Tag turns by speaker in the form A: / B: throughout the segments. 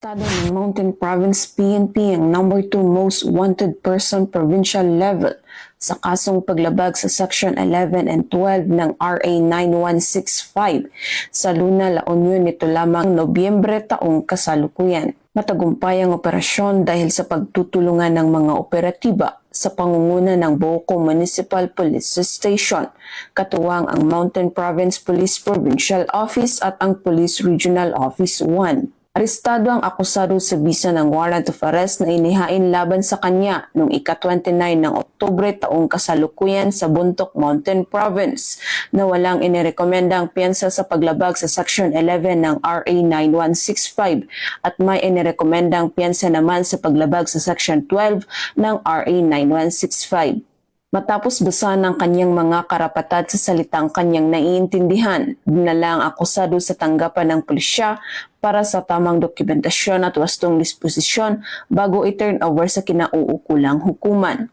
A: Estado ng Mountain Province PNP ang number 2 most wanted person provincial level sa kasong paglabag sa Section 11 and 12 ng RA 9165 sa Luna, La Union nito lamang Nobyembre taong kasalukuyan. Matagumpay ang operasyon dahil sa pagtutulungan ng mga operatiba sa pangunguna ng Boco Municipal Police Station, katuwang ang Mountain Province Police Provincial Office at ang Police Regional Office 1. Arestado ang akusado sa bisa ng warrant of arrest na inihain laban sa kanya noong ika-29 ng Oktubre taong kasalukuyan sa Bontoc Mountain Province na walang inirekomendang piyansa sa paglabag sa Section 11 ng RA 9165 at may inirekomendang piyansa naman sa paglabag sa Section 12 ng RA 9165. Matapos basahan ng kanyang mga karapatan sa salitang kanyang naiintindihan, dinala ang akusado sa tanggapan ng pulisya para sa tamang dokumentasyon at wastong disposisyon bago i-turn over sa kinauukulang hukuman.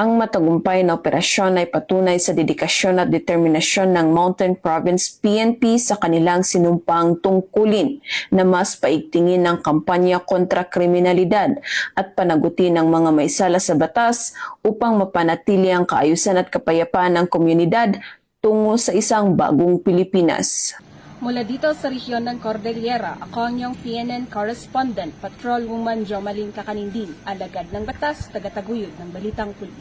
A: Ang matagumpay na operasyon ay patunay sa dedikasyon at determinasyon ng Mountain Province PNP sa kanilang sinumpang tungkulin na mas paigtingin ang kampanya kontra kriminalidad at panagutin ang mga may sala sa batas upang mapanatili ang kaayusan at kapayapaan ng komunidad tungo sa isang bagong Pilipinas.
B: Mula dito sa rehiyon ng Cordillera, ako ang iyong PNN correspondent, Patrolwoman Jomaline Kakaninding, alagad ng batas, tagataguyod ng Balitang Pulis.